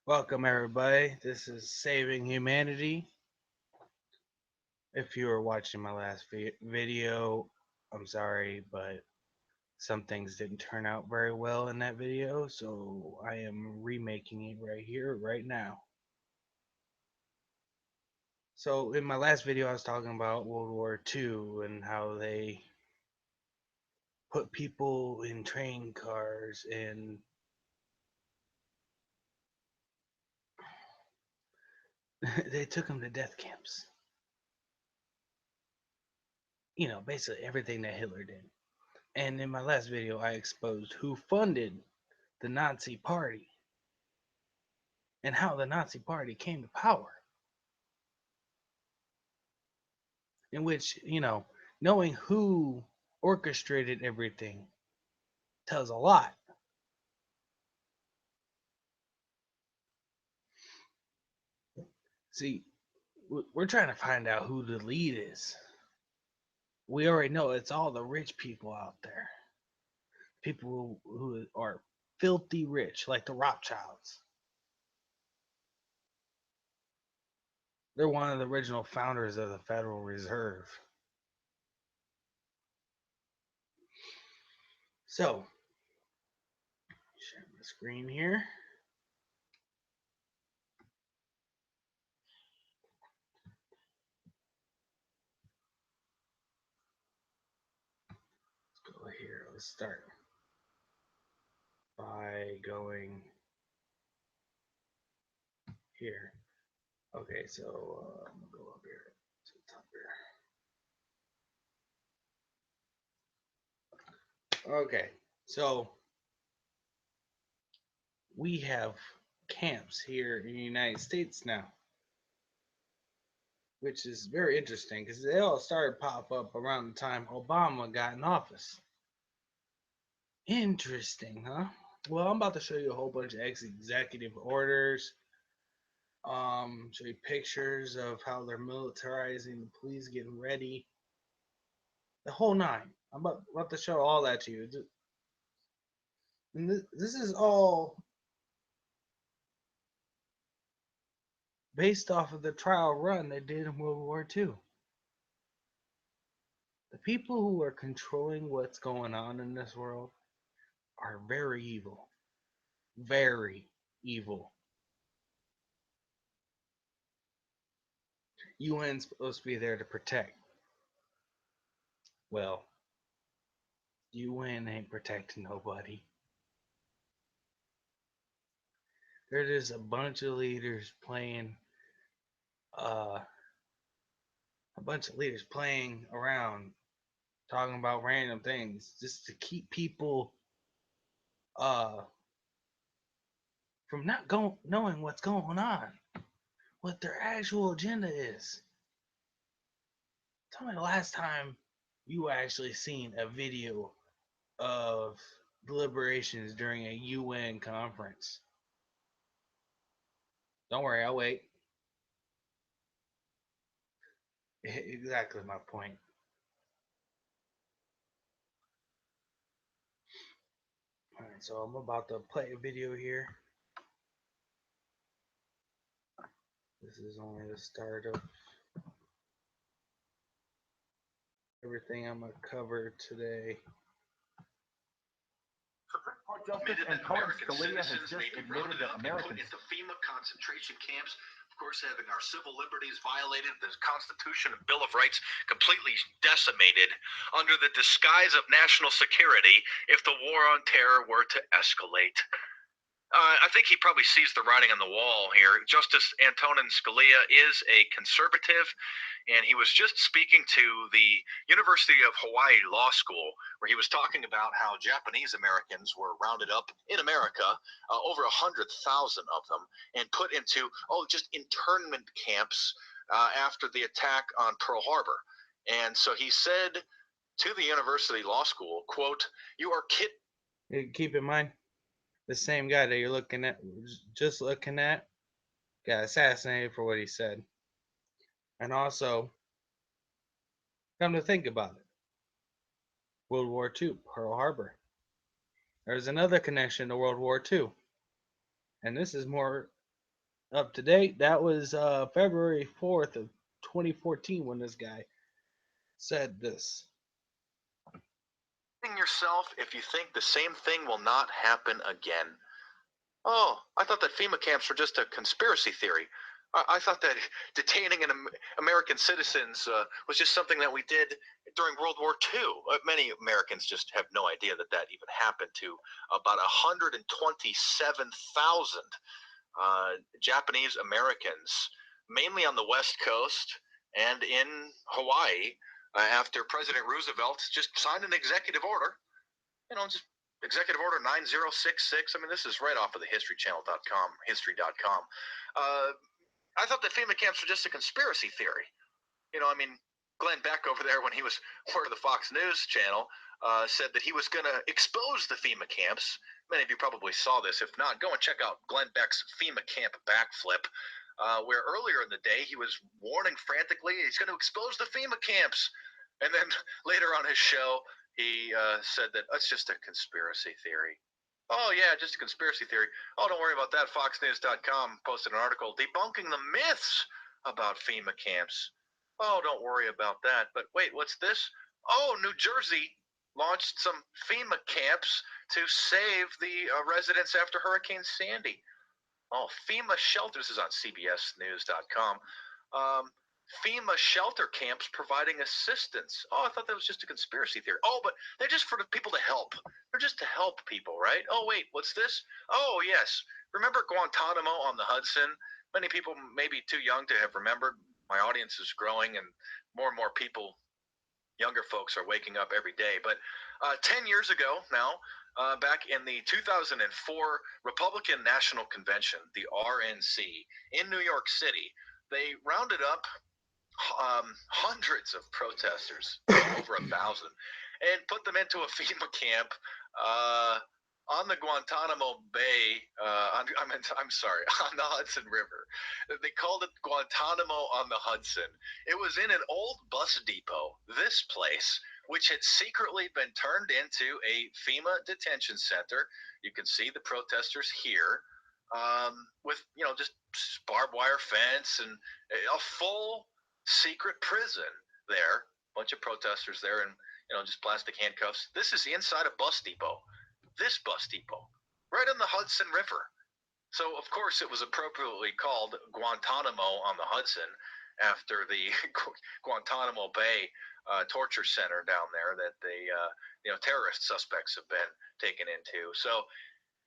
Welcome, everybody. This is Saving Humanity. If you were watching my last video, I'm sorry, but some things didn't turn out very well in that video, so I am remaking it right here, right now. So, in my last video, I was talking about World War II and how they put people in train cars and they took them to death camps. You know, basically everything that Hitler did. And in my last video, I exposed who funded the Nazi Party and how the Nazi Party came to power. In which, knowing who orchestrated everything tells a lot. See, we're trying to find out who the lead is. We already know it's all the rich people out there. People who are filthy rich, like the Rothschilds. They're one of the original founders of the Federal Reserve. So, share the screen here. Let's go here. Let's start by going here. Okay, so I'm gonna go up here to the top here. Okay, so we have camps here in the United States now, which is very interesting because they all started pop up around the time Obama got in office. Interesting, huh? Well, I'm about to show you a whole bunch of executive orders. Show you pictures of how they're militarizing the police, getting ready, the whole nine. I'm about to show all that to you. And this is all based off of the trial run they did in World War II. The people who are controlling what's going on in this world are very evil. Very evil. UN's supposed to be there to protect. Well, UN ain't protecting nobody. They're just a bunch of leaders playing, uh, around, talking about random things, just to keep people, uh, from not knowing what's going on, what their actual agenda is. Tell me the last time you actually seen a video of deliberations during a UN conference. Don't worry, I'll wait. Exactly my point. Alright, so I'm about to play a video here. This is only the start of everything I'm going to cover today. Supreme Court Justice Antonin Scalia has just admitted that Americans put into FEMA concentration camps, of course, having our civil liberties violated, the Constitution and Bill of Rights completely decimated under the disguise of national security if the war on terror were to escalate. I think he probably sees the writing on the wall here. Justice Antonin Scalia is a conservative, and he was just speaking to the University of Hawaii Law School, where he was talking about how Japanese Americans were rounded up in America, over 100,000 of them, and put into, just internment camps after the attack on Pearl Harbor. And so he said to the University Law School, quote, "You are Keep in mind, the same guy that you're looking at, got assassinated for what he said. And also, come to think about it, World War II, Pearl Harbor. There's another connection to World War II, and this is more up to date. That was February 4th of 2014 when this guy said this. Yourself if you think the same thing will not happen again. Oh, I thought that FEMA camps were just a conspiracy theory. I thought that detaining American citizens was just something that we did during World War II. Many Americans just have no idea that that even happened to about 127,000 Japanese Americans, mainly on the West Coast and in Hawaii, after President Roosevelt just signed an executive order, just Executive Order 9066. I mean, this is right off of the historychannel.com, history.com. I thought that FEMA camps were just a conspiracy theory. Glenn Beck over there, when he was part of the Fox News channel, said that he was going to expose the FEMA camps. Many of you probably saw this. If not, go and check out Glenn Beck's FEMA camp backflip, where earlier in the day he was warning frantically he's going to expose the FEMA camps. And then later on his show, he said that that's just a conspiracy theory. Oh, yeah, just a conspiracy theory. Oh, don't worry about that. FoxNews.com posted an article debunking the myths about FEMA camps. Oh, don't worry about that. But wait, what's this? Oh, New Jersey launched some FEMA camps to save the residents after Hurricane Sandy. Oh, FEMA shelters is on CBSNews.com. FEMA shelter camps providing assistance. Oh, I thought that was just a conspiracy theory. Oh, but they're just for the people to help. They're just to help people, right? Oh, wait, what's this? Oh, yes. Remember Guantanamo on the Hudson? Many people may be too young to have remembered. My audience is growing, and more people, younger folks, are waking up every day. But 10 years ago now, back in the 2004 Republican National Convention, the RNC, in New York City, they rounded up hundreds of protesters, over 1,000, and put them into a FEMA camp on the Guantanamo Bay. I'm sorry, on the Hudson River. They called it Guantanamo on the Hudson. It was in an old bus depot. This place, which had secretly been turned into a FEMA detention center. You can see the protesters here, with just barbed wire fence and a full secret prison there. Bunch of protesters there, and just plastic handcuffs. This is inside a bus depot. This bus depot, right on the Hudson River. So of course it was appropriately called Guantanamo on the Hudson. after the Guantanamo Bay torture center down there that the terrorist suspects have been taken into. So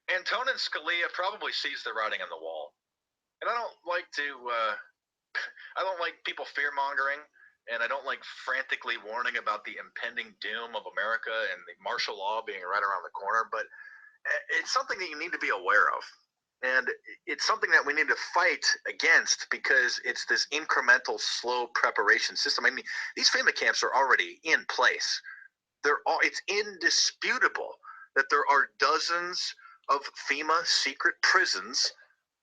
Antonin Scalia probably sees the writing on the wall, and I don't like I don't like people fear mongering, and I don't like frantically warning about the impending doom of America and the martial law being right around the corner. But it's something that you need to be aware of. And it's something that we need to fight against because it's this incremental, slow preparation system. I mean, these FEMA camps are already in place. It's indisputable that there are dozens of FEMA secret prisons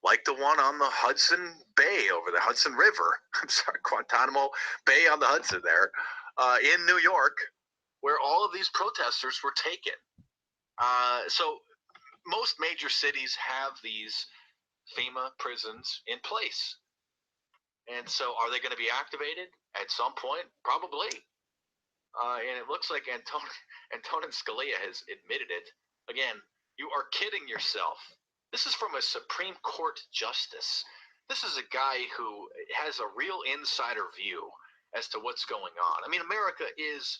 like the one on the Hudson Bay over the Hudson River. I'm sorry, Guantanamo Bay on the Hudson there in New York, where all of these protesters were taken. So most major cities have these FEMA prisons in place. And so are they going to be activated at some point? Probably. And it looks like Antonin Scalia has admitted it. Again, you are kidding yourself. This is from a Supreme Court justice. This is a guy who has a real insider view as to what's going on. I mean, America is,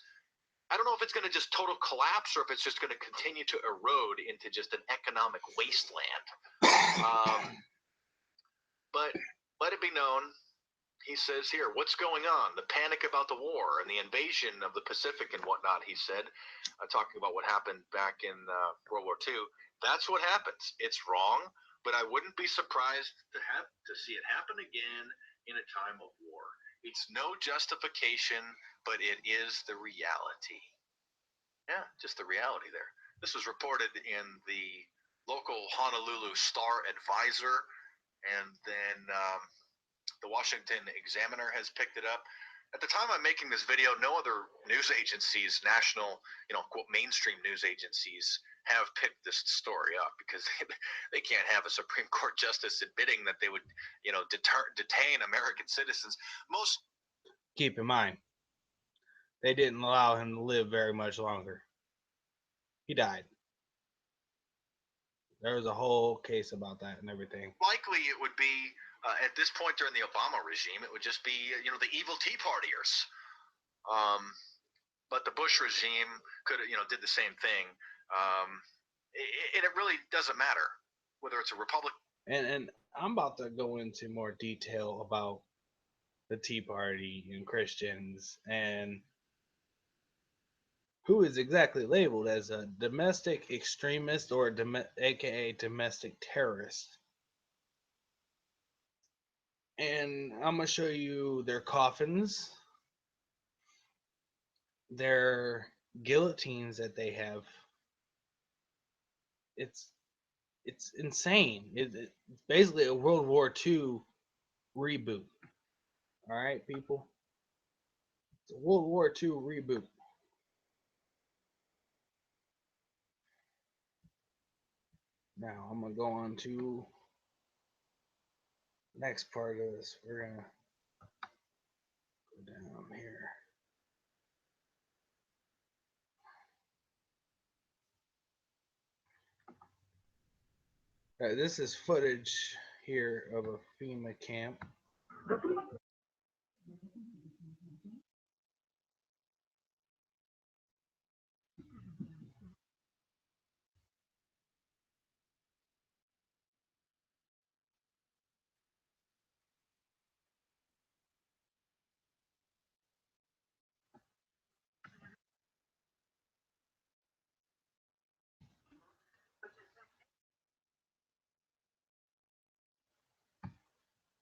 I don't know if it's going to just total collapse or if it's just going to continue to erode into just an economic wasteland. But let it be known, he says here, what's going on? The panic about the war and the invasion of the Pacific and whatnot, he said, talking about what happened back in World War II. That's what happens. It's wrong, but I wouldn't be surprised to see it happen again in a time of war. It's no justification, but it is the reality. Yeah, just the reality there. This was reported in the local Honolulu Star Advisor, and then the Washington Examiner has picked it up. At the time I'm making this video, no other news agencies, national, quote, mainstream news agencies have picked this story up because they can't have a Supreme Court justice admitting that they would, detain American citizens. Keep in mind, they didn't allow him to live very much longer. He died. There was a whole case about that and everything. Likely it would be, at this point during the Obama regime, it would just be, the evil Tea Partiers. But the Bush regime did the same thing. It really doesn't matter whether it's a Republican. And I'm about to go into more detail about the Tea Party and Christians and who is exactly labeled as a domestic extremist or aka domestic terrorist. And I'm going to show you their coffins, their guillotines that they have. It's insane. It's basically a World War II reboot. All right, people. It's a World War II reboot. Now I'm gonna go on to next part of this. We're gonna go down here. This is footage here of a FEMA camp.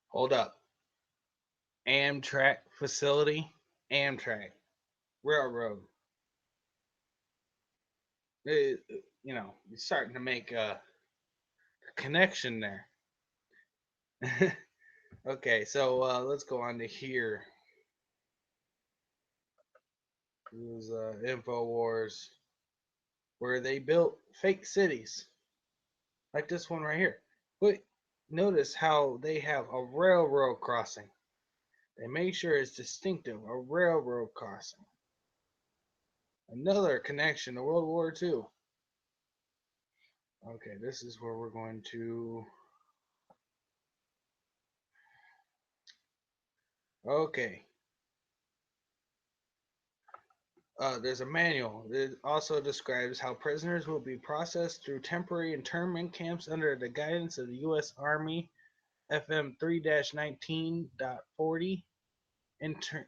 Hold up. Amtrak facility. Amtrak. Railroad. You're starting to make a connection there. Okay, so let's go on to here. This is InfoWars, where they built fake cities, like this one right here. But notice how they have a railroad crossing. They make sure it's distinctive, a railroad crossing. Another connection to World War II. Okay, this is where we're going to Okay. There's a manual. It also describes how prisoners will be processed through temporary internment camps under the guidance of the U.S. Army FM 3-19.40 inter-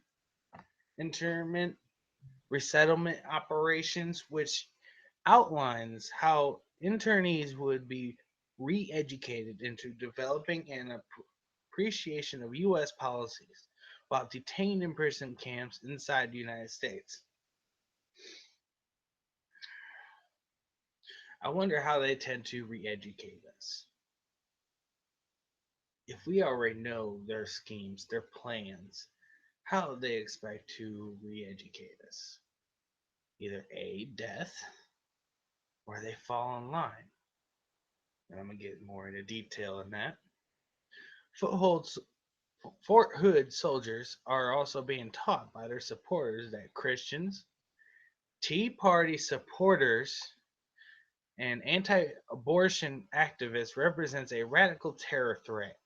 internment resettlement operations, which outlines how internees would be re educated into developing an appreciation of U.S. policies while detained in prison camps inside the United States. I wonder how they tend to re educate us. If we already know their schemes, their plans, how do they expect to re educate us? Either A, death, or they fall in line. And I'm going to get more into detail in that. Footholds, Fort Hood soldiers are also being taught by their supporters that Christians, Tea Party supporters, and anti-abortion activists represents a radical terror threat,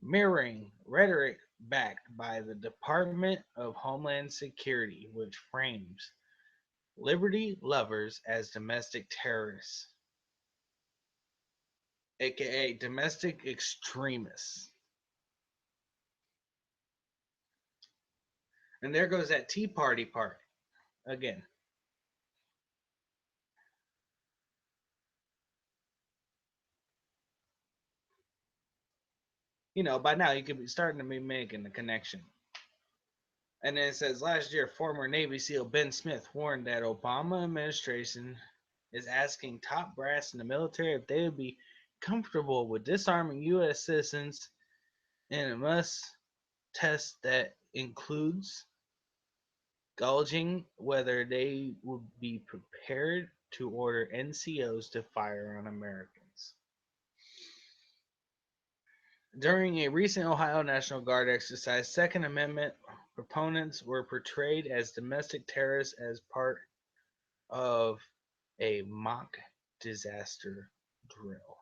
mirroring rhetoric backed by the Department of Homeland Security, which frames liberty lovers as domestic terrorists, aka domestic extremists. And there goes that Tea Party part again. By now you could be starting to be making the connection. And then it says last year, former Navy SEAL Ben Smith warned that Obama administration is asking top brass in the military if they would be comfortable with disarming U.S. citizens in a must test that includes gauging whether they would be prepared to order NCOs to fire on Americans. During a recent Ohio National Guard exercise, Second Amendment proponents were portrayed as domestic terrorists as part of a mock disaster drill.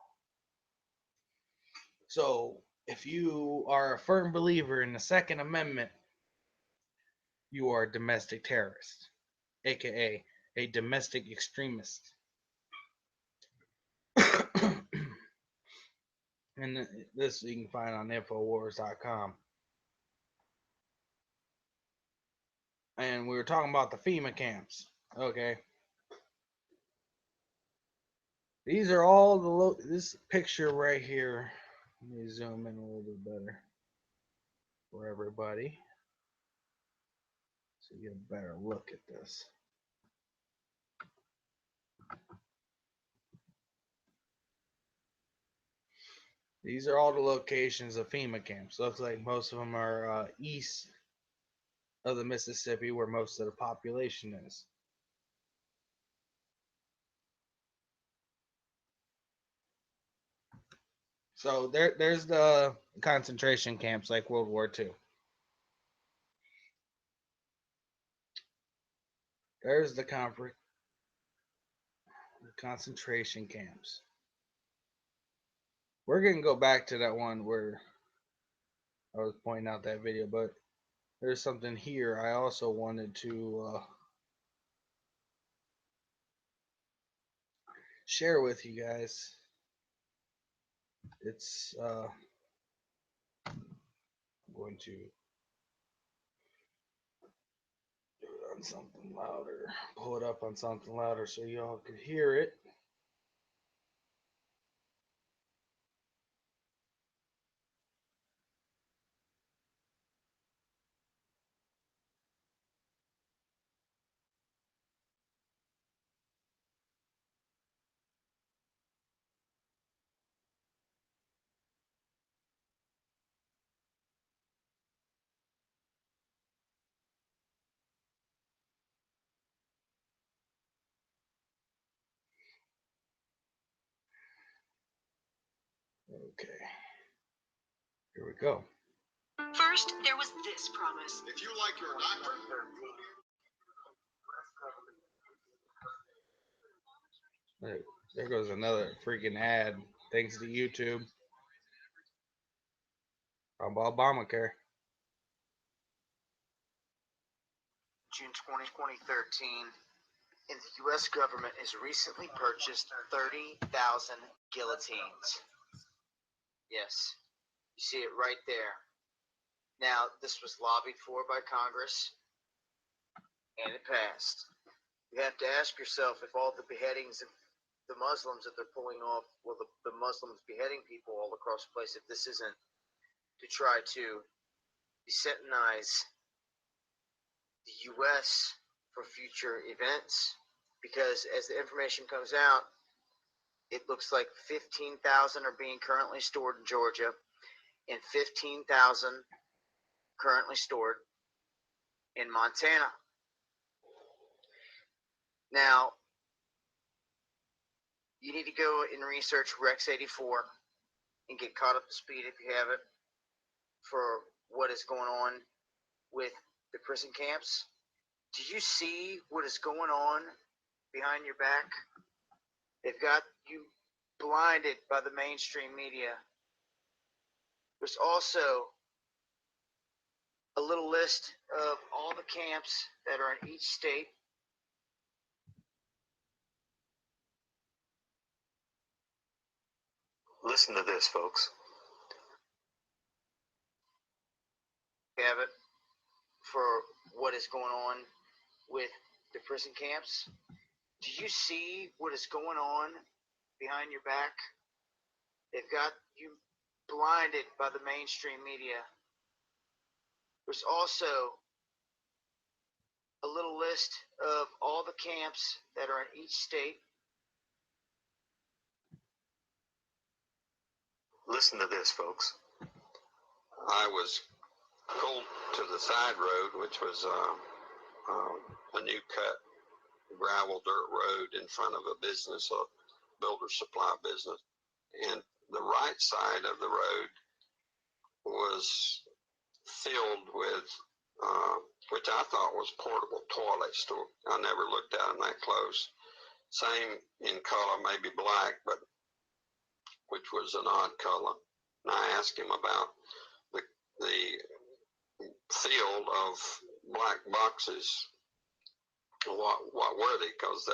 So, if you are a firm believer in the Second Amendment, you are a domestic terrorist, aka a domestic extremist. And this you can find on Infowars.com. And we were talking about the FEMA camps. Okay. These are all this picture right here. Let me zoom in a little bit better for everybody so you get a better look at this. These are all the locations of FEMA camps. Looks like most of them are east of the Mississippi, where most of the population is. So there's the concentration camps like World War II. There's the concentration camps. We're gonna go back to that one where I was pointing out that video, but there's something here I also wanted to share with you guys. It's I'm going to do it on something louder, pull it up on something louder so y'all could hear it. Okay, here we go. First, there was this promise. If you like your doctor, there goes another freaking ad. Thanks to YouTube. From Obamacare. June 2013, and the U.S. government has recently purchased 30,000 guillotines. Yes, you see it right there. Now, this was lobbied for by Congress, and it passed. You have to ask yourself if all the beheadings of the Muslims that they're pulling off, well, the Muslims beheading people all across the place, if this isn't to try to desensitize the U.S. for future events, because as the information comes out, it looks like 15,000 are being currently stored in Georgia and 15,000 currently stored in Montana. Now, you need to go and research Rex 84 and get caught up to speed if you haven't for what is going on with the prison camps. Do you see what is going on behind your back? They've got you blinded by the mainstream media. There's also a little list of all the camps that are in each state. Listen to this, folks. Have it for what is going on with the prison camps. Do you see what is going on behind your back? They've got you blinded by the mainstream media. There's also a little list of all the camps that are in each state. Listen to this, folks. I was pulled to the side road, which was a new cut gravel dirt road in front of a business, a builder supply business. And the right side of the road was filled with, which I thought was portable toilets. I never looked at them that close. Same in color, maybe black, but which was an odd color. And I asked him about the field of black boxes. What were they? Because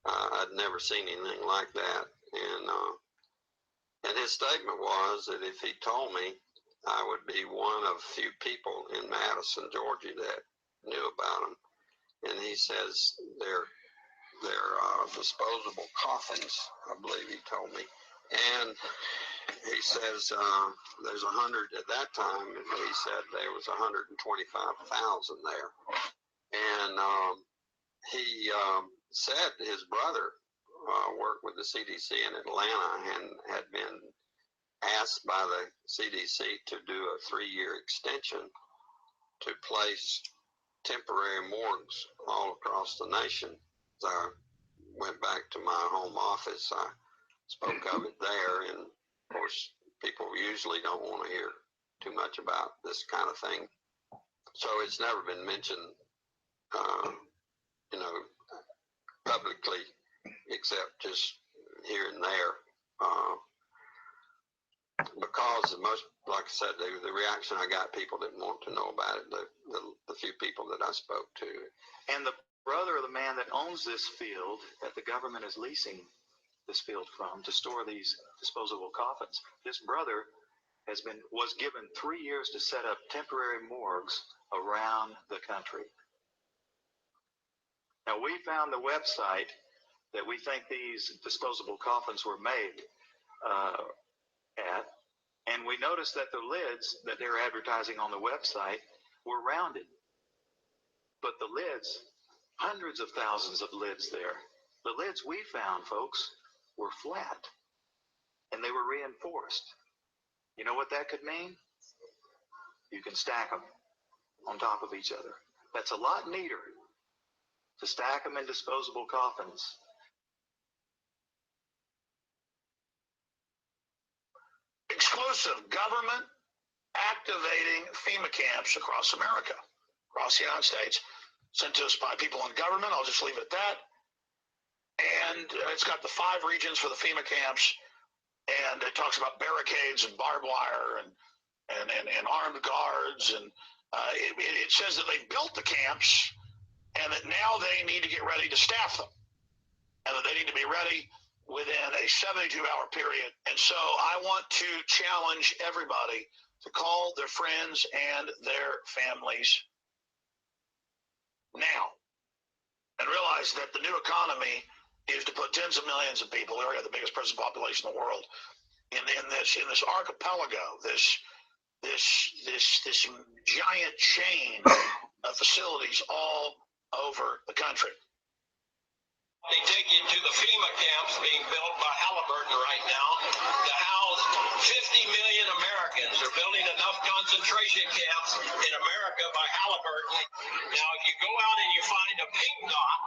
I'd never seen anything like that. And his statement was that if he told me, I would be one of few people in Madison, Georgia, that knew about them. And he says they're disposable coffins, I believe he told me. And he says there's 100 at that time. He said there was 125,000 there. And he said his brother worked with the CDC in Atlanta and had been asked by the CDC to do a 3-year extension to place temporary morgues all across the nation. So I went back to my home office. I spoke of it there, and of course, people usually don't want to hear too much about this kind of thing. So it's never been mentioned, publicly, except just here and there. Because most, like I said, the reaction I got, people didn't want to know about it, the few people that I spoke to. And the brother of the man that owns this field that the government is leasing this field from to store these disposable coffins, his brother was given 3 years to set up temporary morgues around the country. Now, we found the website that we think these disposable coffins were made at, and we noticed that the lids that they're advertising on the website were rounded. But the lids, hundreds of thousands of lids there, the lids we found, folks, were flat, and they were reinforced. You know what that could mean? You can stack them on top of each other. That's a lot neater to stack them in disposable coffins. Exclusive government activating FEMA camps across America, across the United States, sent to us by people in government. I'll just leave it at that. And it's got the 5 regions for the FEMA camps, and it talks about barricades and barbed wire and armed guards and It says that they built the camps and that now they need to get ready to staff them, and that they need to be ready within a 72-hour period. And so I want to challenge everybody to call their friends and their families now and realize that the new economy is to put tens of millions of people. We already have the biggest prison population in the world in this archipelago, this giant chain of facilities all over the country. They take you to the FEMA camps being built by Halliburton right now to house 50 million Americans. They're building enough concentration camps in America by Halliburton. Now, if you go out and you find a pink dot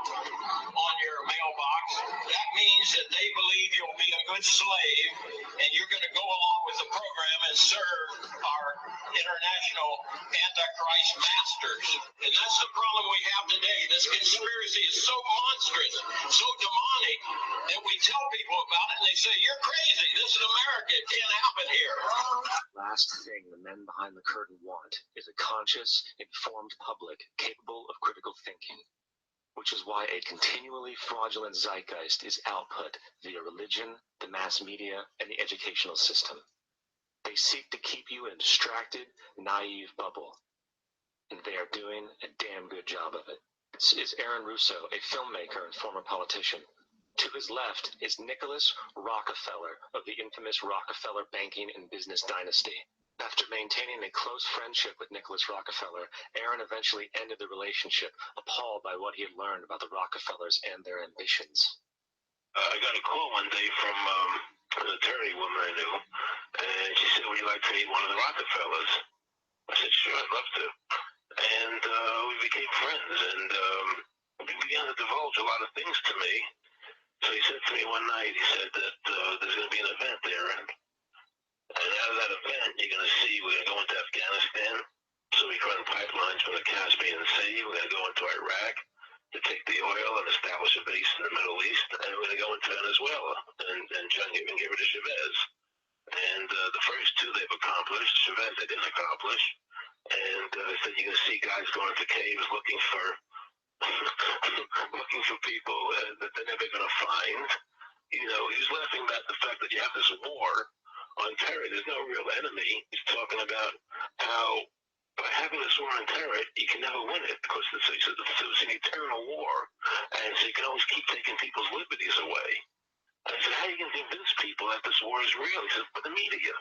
on your mailbox, that means that they believe you'll be a good slave and you're going to go along with the program and serve our international Antichrist masters. And that's the problem we have today. This conspiracy is so monstrous, so demonic, that we tell people about it and they say, you're crazy. This is America. It can't happen here. Last thing the men behind the curtain want is a conscious, informed public capable of critical thinking, which is why a continually fraudulent zeitgeist is output via religion, the mass media, and the educational system. They seek to keep you in a distracted, naive bubble, and they are doing a damn good job of it. This is Aaron Russo, a filmmaker and former politician. To his left is Nicholas Rockefeller of the infamous Rockefeller banking and business dynasty. After maintaining a close friendship with Nicholas Rockefeller, Aaron eventually ended the relationship, appalled by what he had learned about the Rockefellers and their ambitions. I got a call one day from an attorney woman I knew, and she said, would you like to meet one of the Rockefellers? I said, sure, I'd love to. And we became friends, and he began to divulge a lot of things to me. So he said to me one night, he said that there's going to be an event there, and out of that event, you're going to see we're going to go into Afghanistan, so we run pipelines from the Caspian Sea. We're going to go into Iraq to take the oil and establish a base in the Middle East, and we're going to go into Venezuela and try and get rid of Chavez. And the first two they've accomplished. Chavez they didn't accomplish. And I said you're going to see guys going into caves looking for looking for people that they're never going to find. You know, he was laughing about the fact that you have this war on terror. There's no real enemy. He's talking about how by having this war on terror, you can never win it because it's an eternal war. And so you can always keep taking people's liberties away. And I said, how are you going to convince people that this war is real? He said, but the media.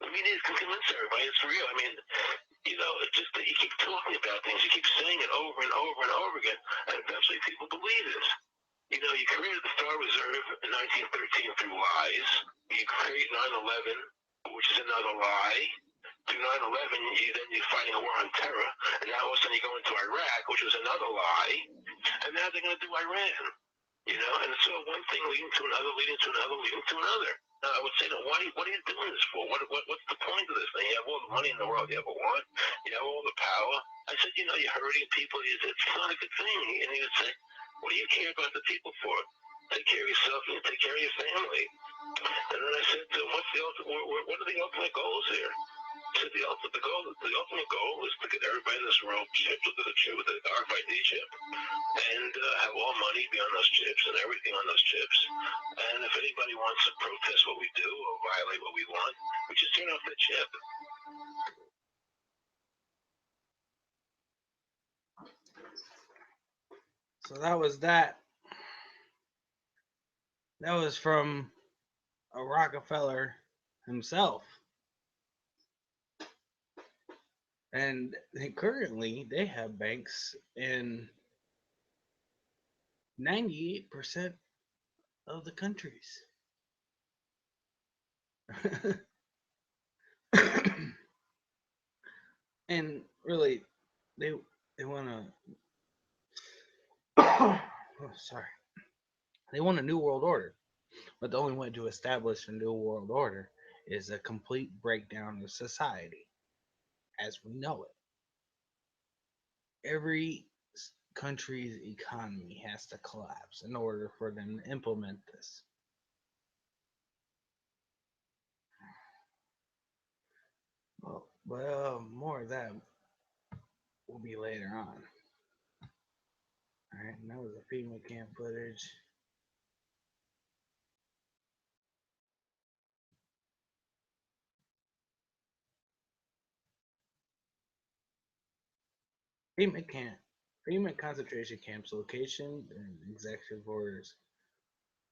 The media can convince everybody it's real. I mean, you know, it's just that you keep talking about things, you keep saying it over and over and over again, and eventually people believe it. You know, you created the Star Reserve in 1913 through lies. You create 9/11, which is another lie. Through 9/11, you're fighting a war on terror, and now all of a sudden you go into Iraq, which was another lie, and now they're going to do Iran. You know, and so one thing leading to another, leading to another, leading to another. Now, I would say, no, what are you doing this for? What's the point of this thing? You have all the money in the world you ever want. You have all the power. I said, you know, you're hurting people. It's not a good thing. And he would say, what do you care about the people for? Take care of yourself and you take care of your family. And then I said to him, what are the ultimate goals here? So the ultimate goal is to get everybody in this world chipped with the RFID chip, and have all money be on those chips and everything on those chips. And if anybody wants to protest what we do or violate what we want, we just turn off the chip. So that was that. That was from a Rockefeller himself. And currently, they have banks in 98% of the countries. And really, they want to. Oh, sorry. They want a new world order, but the only way to establish a new world order is a complete breakdown of society as we know it. Every country's economy has to collapse in order for them to implement this. Well, more of that will be later on. All right, and that was the FEMA camp footage. FEMA camp, FEMA concentration camps location and executive orders.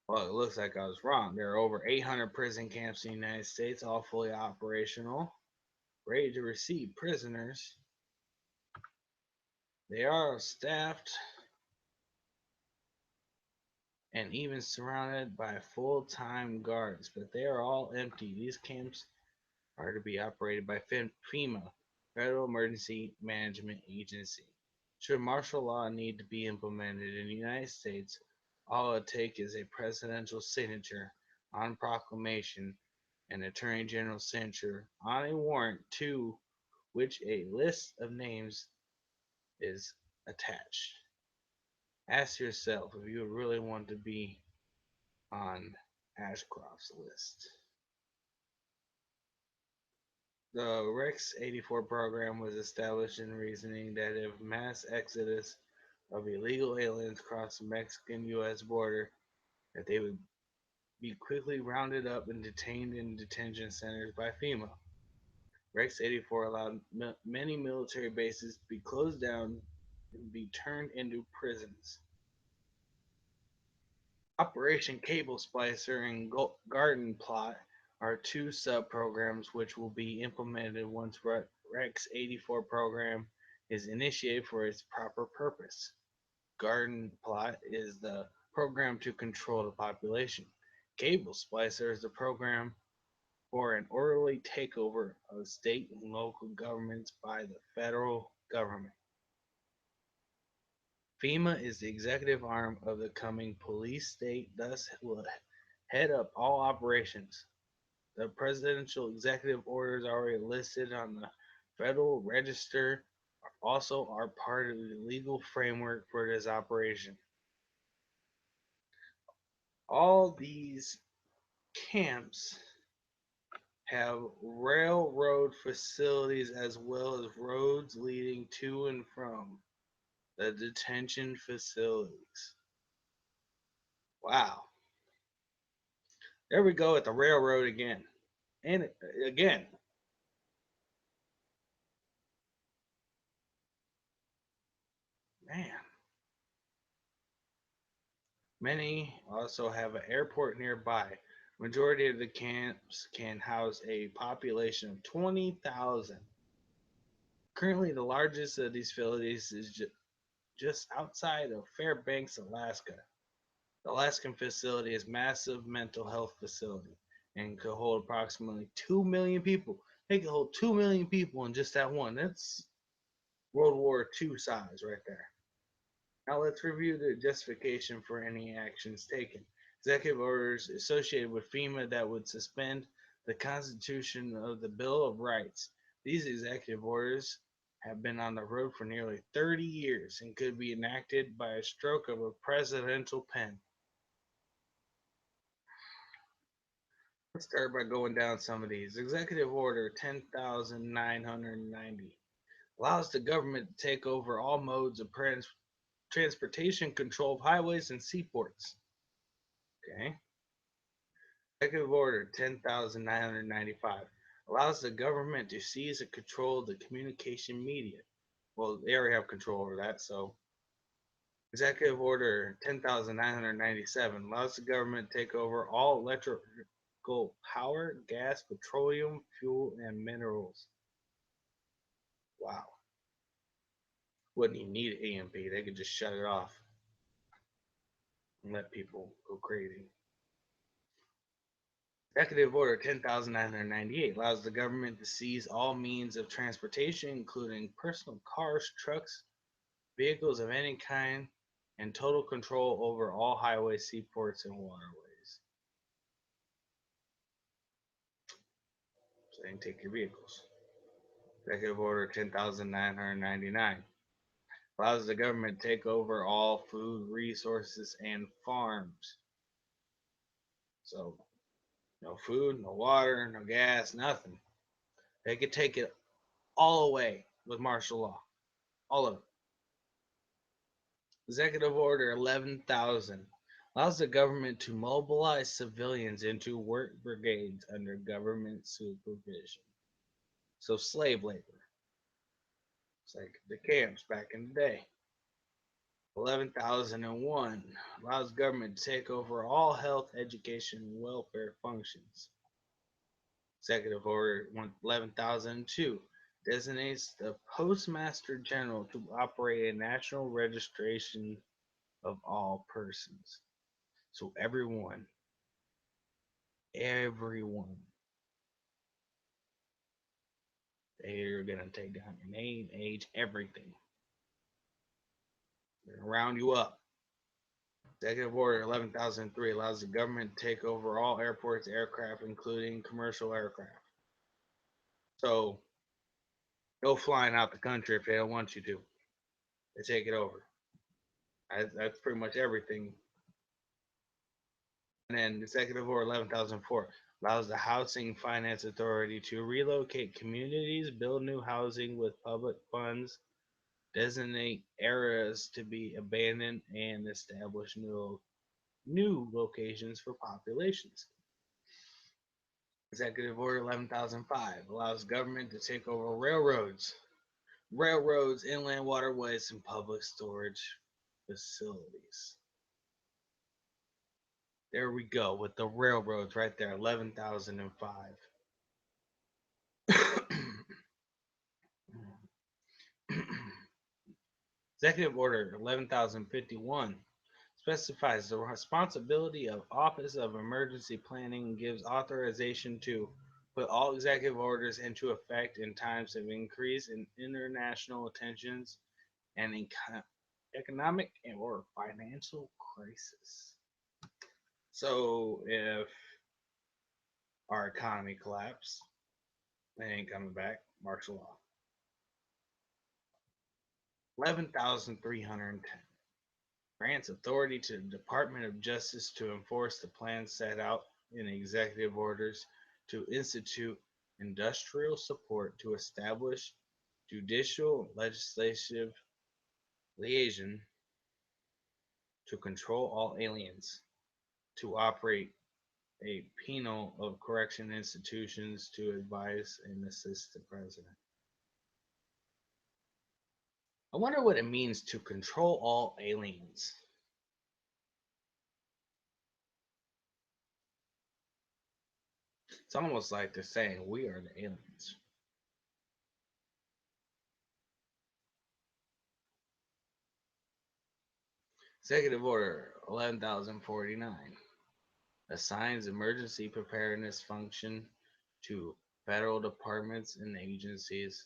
Well, it looks like I was wrong. There are over 800 prison camps in the United States, all fully operational, ready to receive prisoners. They are staffed and even surrounded by full-time guards, but they are all empty. These camps are to be operated by FEMA, Federal Emergency Management Agency. Should martial law need to be implemented in the United States, all it takes is a presidential signature on proclamation and Attorney General's signature on a warrant to which a list of names is attached. Ask yourself if you really want to be on Ashcroft's list. The Rex 84 program was established in reasoning that if mass exodus of illegal aliens crossed the Mexican-U.S. border, that they would be quickly rounded up and detained in detention centers by FEMA. Rex 84 allowed many military bases to be closed down and be turned into prisons. Operation Cable Splicer and Garden Plot are two sub-programs which will be implemented once Rex 84 program is initiated for its proper purpose. Garden Plot is the program to control the population. Cable Splicer is the program for an orderly takeover of state and local governments by the federal government. FEMA is the executive arm of the coming police state, thus will head up all operations. The presidential executive orders already listed on the Federal Register also are part of the legal framework for this operation. All these camps have railroad facilities as well as roads leading to and from the detention facilities. Wow. There we go at the railroad again. And again, man. Many also have an airport nearby. Majority of the camps can house a population of 20,000. Currently, the largest of these facilities is just outside of Fairbanks, Alaska. The Alaskan facility is a massive mental health facility and could hold approximately 2 million people. They could hold 2 million people in just that one. That's World War II size right there. Now let's review the justification for any actions taken. Executive orders associated with FEMA that would suspend the Constitution of the Bill of Rights. These executive orders have been on the road for nearly 30 years and could be enacted by a stroke of a presidential pen. Let's start by going down some of these. Executive Order 10,990 allows the government to take over all modes of transportation control of highways and seaports. Okay. Executive Order 10,995 allows the government to seize and control the communication media. Well, they already have control over that, so. Executive Order 10,997 allows the government to take over all electrical power, gas, petroleum, fuel, and minerals. Wow. Wouldn't even need AMP. They could just shut it off and let people go crazy. Executive Order 10,998 allows the government to seize all means of transportation, including personal cars, trucks, vehicles of any kind, and total control over all highways, seaports, and waterways. So they can take your vehicles. Executive Order 10,999 allows the government to take over all food resources and farms. So no food, no water, no gas, nothing. They could take it all away with martial law. all of it. Executive Order 11,000 allows the government to mobilize civilians into work brigades under government supervision. So slave labor. It's like the camps back in the day. 11,001 allows government to take over all health, education, and welfare functions. Executive Order 11,002 designates the Postmaster General to operate a national registration of all persons. So everyone, they're gonna take down your name, age, everything. They're gonna round you up. Executive Order 11,003 allows the government to take over all airports, aircraft, including commercial aircraft. So, no flying out the country if they don't want you to. They take it over. That's pretty much everything. And then Executive Order 11,004 allows the Housing Finance Authority to relocate communities, build new housing with public funds, designate areas to be abandoned, and establish new locations for populations. Executive Order 11,005 allows government to take over railroads, inland waterways, and public storage facilities. There we go with the railroads right there, 11,005. Executive Order 11,051 specifies the responsibility of Office of Emergency Planning and gives authorization to put all executive orders into effect in times of increase in international tensions and economic or financial crisis. So if our economy collapses, they ain't coming back. Martial law. 11,310 grants authority to the Department of Justice to enforce the plans set out in executive orders to institute industrial support to establish judicial legislative liaison to control all aliens, to operate a penal of correction institutions to advise and assist the president. I wonder what it means to control all aliens. It's almost like they're saying we are the aliens. Executive Order 11,049 assigns emergency preparedness function to federal departments and agencies,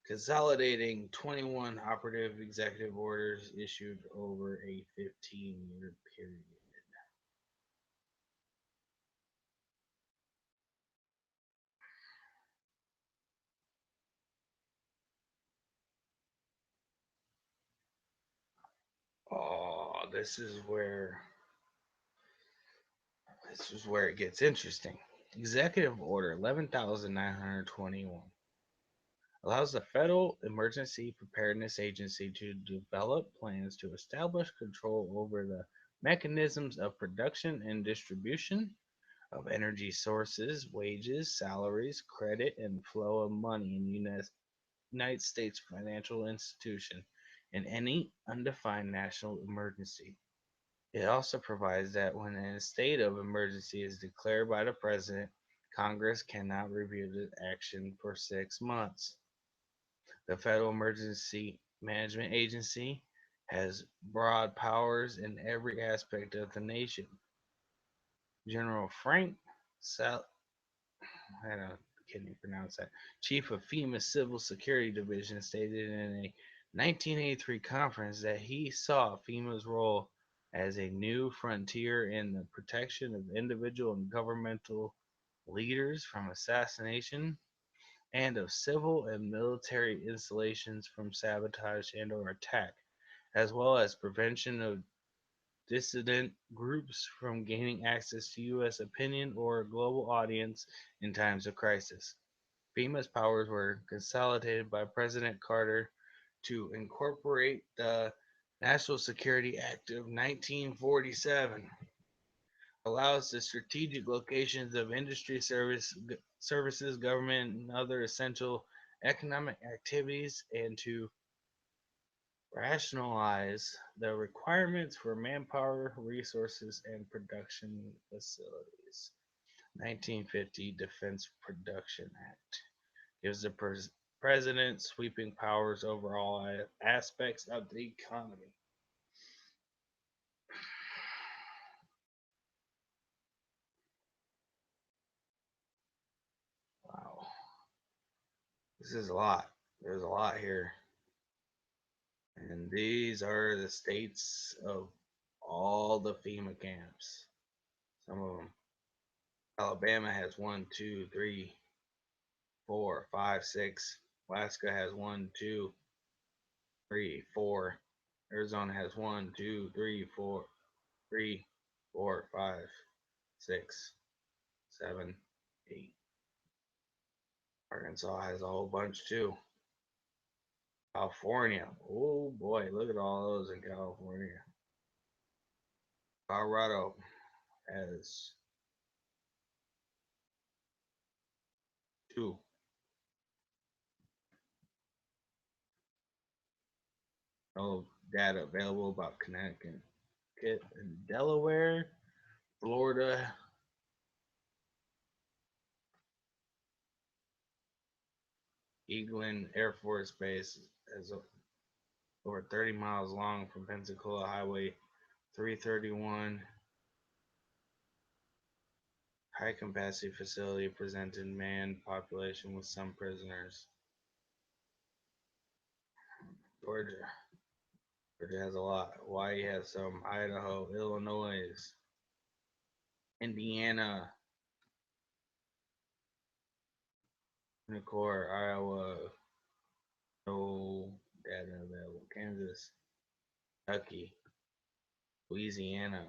consolidating 21 operative executive orders issued over a 15-year period. Oh, this is where it gets interesting. Executive Order 11,921 allows the Federal Emergency Preparedness Agency to develop plans to establish control over the mechanisms of production and distribution of energy sources, wages, salaries, credit, and flow of money in United States financial institution in any undefined national emergency. It also provides that when a state of emergency is declared by the President, Congress cannot review the action for 6 months. The Federal Emergency Management Agency has broad powers in every aspect of the nation. General Frank Sal- I can't even pronounce that. Chief of FEMA's Civil Security Division stated in a 1983 conference that he saw FEMA's role as a new frontier in the protection of individual and governmental leaders from assassination and of civil and military installations from sabotage and or attack, as well as prevention of dissident groups from gaining access to U.S. opinion or a global audience in times of crisis. FEMA's powers were consolidated by President Carter to incorporate the National Security Act of 1947. Allows the strategic locations of industry services, government, and other essential economic activities, and to rationalize the requirements for manpower, resources, and production facilities. 1950 Defense Production Act gives the president sweeping powers over all aspects of the economy. Wow, this is a lot. There's a lot here. And these are the states of all the FEMA camps. Some of them. Alabama has 1, 2, 3, 4, 5, 6. Alaska has 1, 2, 3, 4. Arizona has 1, 2, 3, 4, 3, 4, 5, 6, 7, 8. Arkansas has a whole bunch too. California. Oh boy, look at all those in California. Colorado has 2. No data available about Connecticut and Delaware. Florida. Eglin Air Force Base is over 30 miles long from Pensacola Highway 331. High capacity facility presented manned population with some prisoners. Georgia. Georgia has a lot. Hawaii has some. Idaho, Illinois, Indiana, Nicor, Iowa, no data available. Kansas, Kentucky, Louisiana,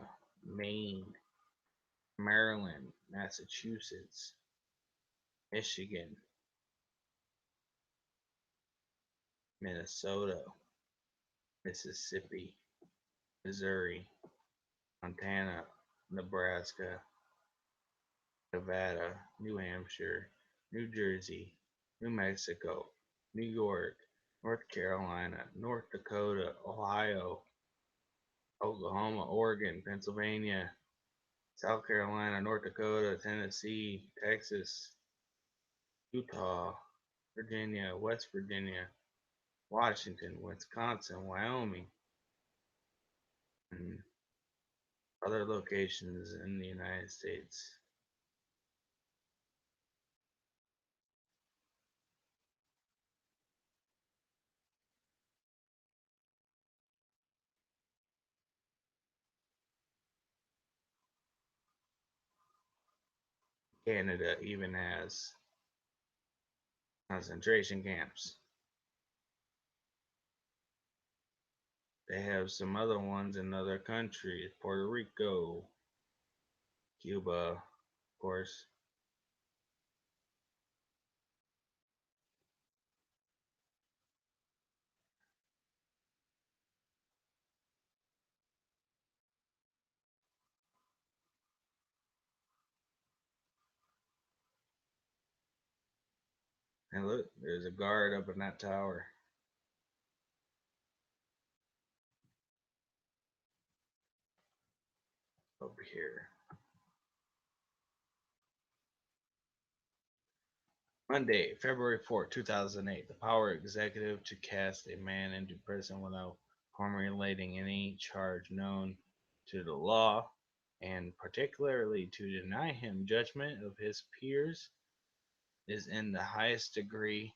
Maine, Maryland, Massachusetts, Michigan, Minnesota, Mississippi, Missouri, Montana, Nebraska, Nevada, New Hampshire, New Jersey, New Mexico, New York, North Carolina, North Dakota, Ohio, Oklahoma, Oregon, Pennsylvania, South Carolina, North Dakota, Tennessee, Texas, Utah, Virginia, West Virginia, Washington, Wisconsin, Wyoming, and other locations in the United States. Canada even has concentration camps. They have some other ones in other countries, Puerto Rico, Cuba, of course. And look, there's a guard up in that tower. Up here. Monday, February 4th, 2008. The power executive to cast a man into prison without formulating any charge known to the law, and particularly to deny him judgment of his peers, is in the highest degree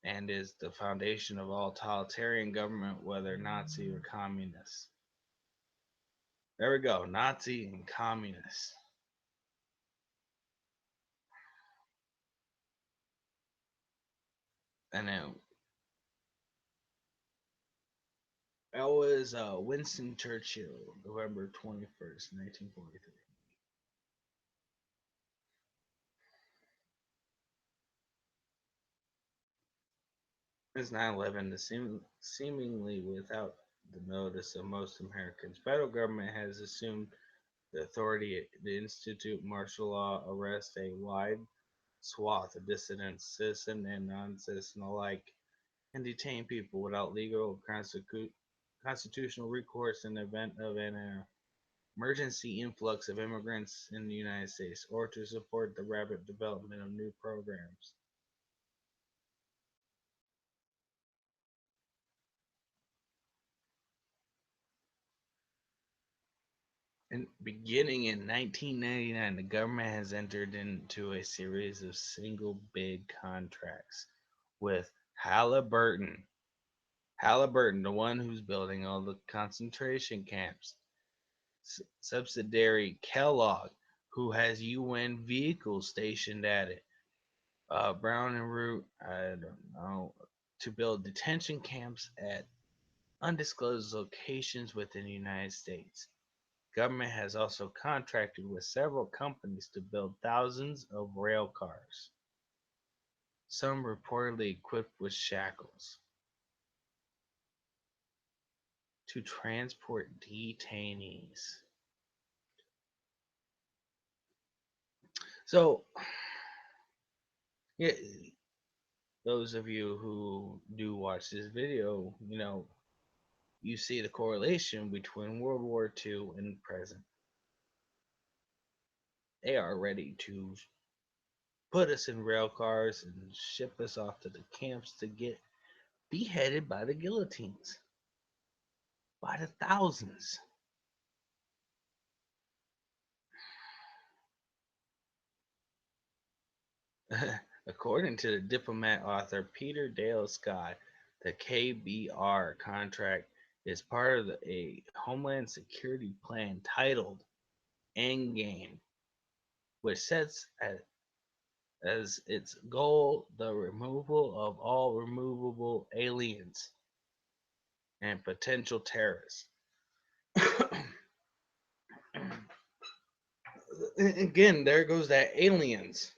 and is the foundation of all totalitarian government, whether Nazi or communist. There we go, Nazi and communist. And then that was Winston Churchill, November 21st, 1943. Since 9/11, seemingly without the notice of most Americans, federal government has assumed the authority to institute martial law, arrest a wide swath of dissidents, citizen and non-citizen alike, and detain people without legal constitutional recourse in the event of an emergency influx of immigrants in the United States, or to support the rapid development of new programs. And beginning in 1999, the government has entered into a series of single big contracts with Halliburton. Halliburton, the one who's building all the concentration camps, subsidiary Kellogg, who has UN vehicles stationed at it, Brown and Root, I don't know, to build detention camps at undisclosed locations within the United States. Government has also contracted with several companies to build thousands of rail cars, some reportedly equipped with shackles, to transport detainees. So, yeah, those of you who do watch this video, you see the correlation between World War II and present. They are ready to put us in rail cars and ship us off to the camps to get beheaded by the guillotines by the thousands. According to the diplomat author Peter Dale Scott, the KBR contract is part of a Homeland Security plan titled Endgame, which sets as its goal the removal of all removable aliens and potential terrorists. Again, there goes that aliens.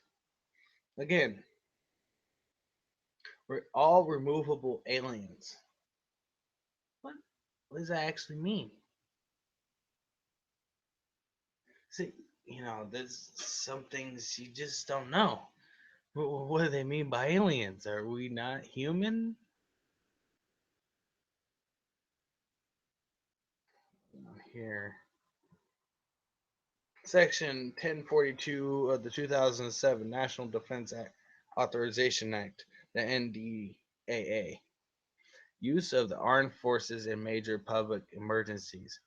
Again, we're all removable aliens. What, what does that actually mean? See, there's some things you just don't know. What do they mean by aliens? Are we not human? Here, Section 1042 of the 2007 National Defense Authorization Act, the NDAA. Use of the armed forces in major public emergencies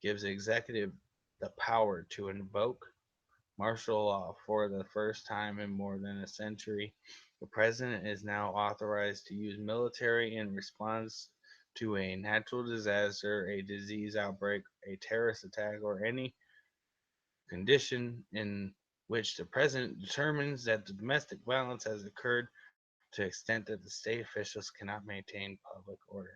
gives the executive the power to invoke martial law for the first time in more than a century. The president is now authorized to use military in response to a natural disaster, a disease outbreak, a terrorist attack, or any condition in which the president determines that the domestic violence has occurred to the extent that the state officials cannot maintain public order.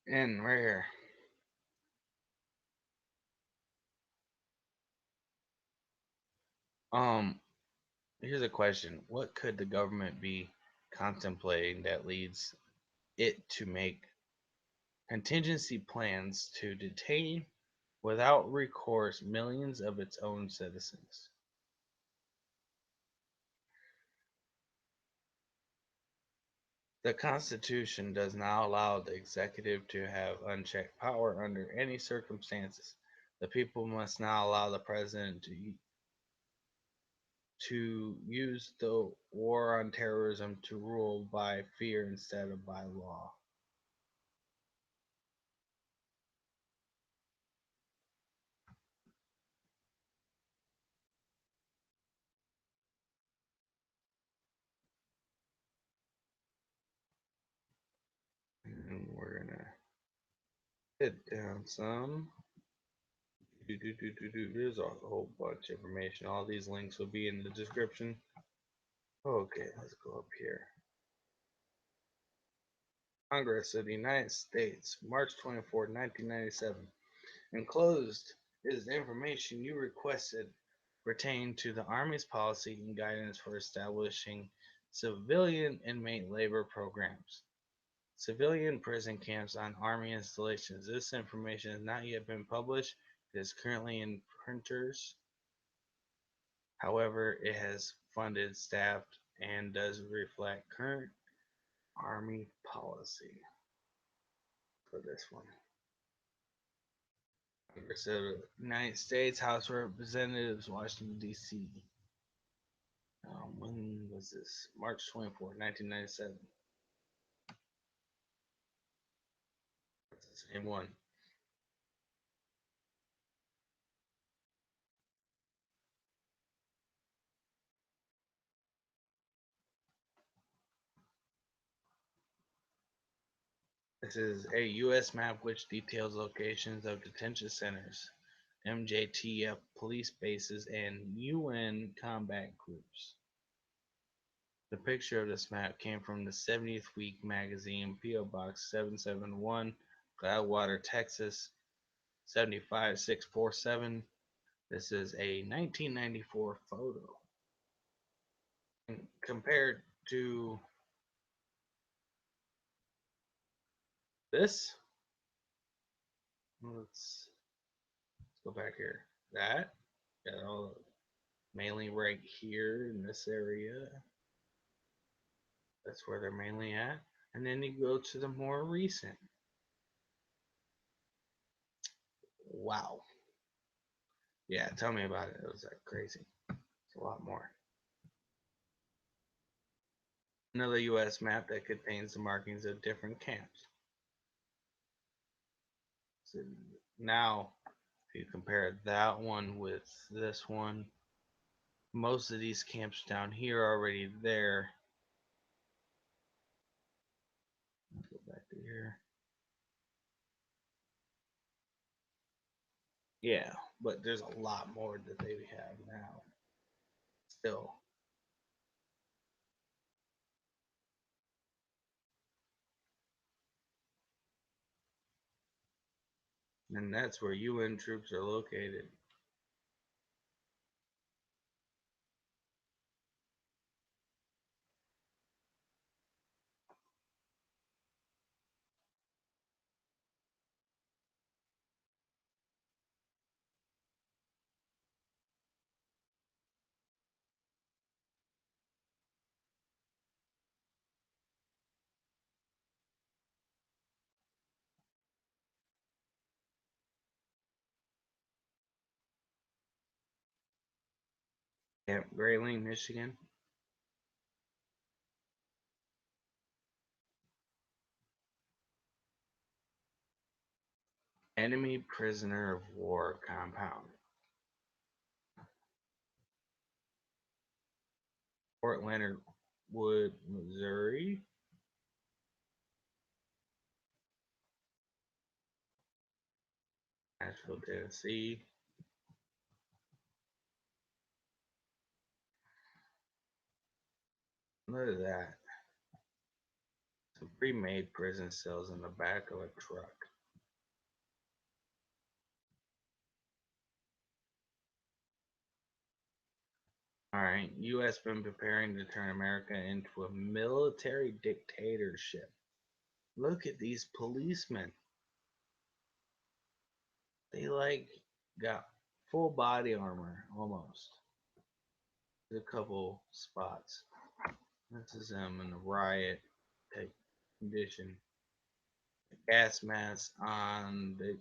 And right here, um, here's a question: what could the government be contemplating that leads it to make contingency plans to detain without recourse millions of its own citizens? The Constitution does not allow the executive to have unchecked power under any circumstances. The people must not allow the president to use the war on terrorism to rule by fear instead of by law. And we're gonna hit down some. There's a whole bunch of information. All these links will be in the description. Okay, let's go up here. Congress of the United States, March 24, 1997. Enclosed is the information you requested pertaining to the Army's policy and guidance for establishing civilian inmate labor programs, civilian prison camps on Army installations. This information has not yet been published. It is currently in printers. However, it has funded, staffed, and does reflect current Army policy for this one. Congress of the United States, House of Representatives, Washington, D.C. When was this? March 24, 1997. That's the same one. This is a U.S. map which details locations of detention centers, MJTF police bases, and UN combat groups. The picture of this map came from the 70th Week magazine, P.O. Box 771, Cloudwater, Texas 75647. This is a 1994 photo. And compared to this, let's go back here. That, mainly right here in this area. That's where they're mainly at. And then you go to the more recent. Wow. Yeah, tell me about it. It was like crazy. It's a lot more. Another U.S. map that contains the markings of different camps. So now, if you compare that one with this one, most of these camps down here are already there. Let's go back to here. Yeah, but there's a lot more that they have now. Still. And that's where UN troops are located. Camp Grayling, Michigan. Enemy prisoner of war compound. Fort Leonard Wood, Missouri. Nashville, Tennessee. Look at that. Some pre-made prison cells in the back of a truck. Alright, U.S. been preparing to turn America into a military dictatorship. Look at these policemen. They like got full body armor almost. There's a couple spots. This is them in a riot type condition. Gas masks on. They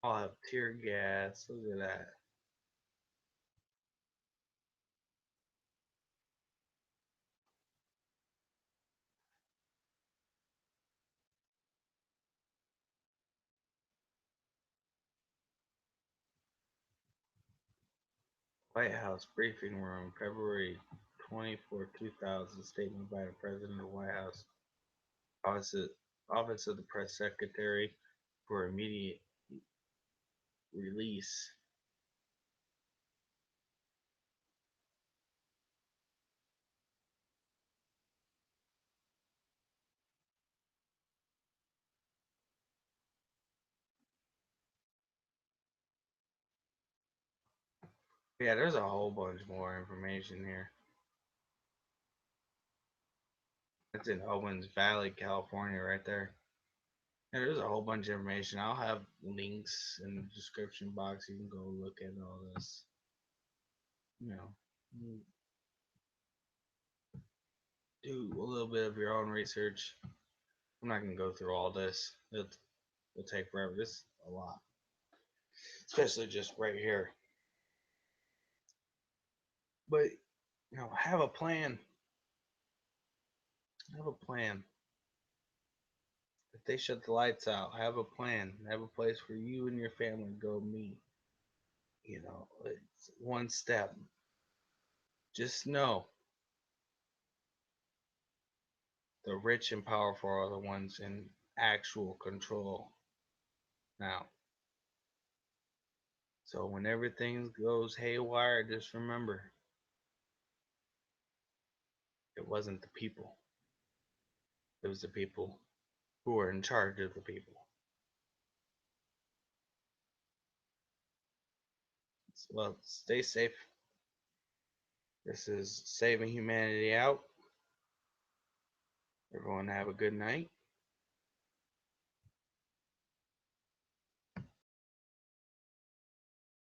all have tear gas. Look at that. White House briefing room, February 24, 2000. Statement by the President of the White House. Office of the Press Secretary for immediate release. Yeah, there's a whole bunch more information here. It's in Owens Valley, California, right there. Yeah, there's a whole bunch of information. I'll have links in the description box. You can go look at all this. You know, do a little bit of your own research. I'm not gonna go through all this. It'll take forever. This is a lot, especially just right here. But have a plan. Have a plan. If they shut the lights out, have a plan. Have a place where you and your family go meet. It's one step. Just know the rich and powerful are the ones in actual control now. So when everything goes haywire, just remember it wasn't the people. It was the people who were in charge of the people. Well, stay safe. This is Saving Humanity Out. Everyone have a good night.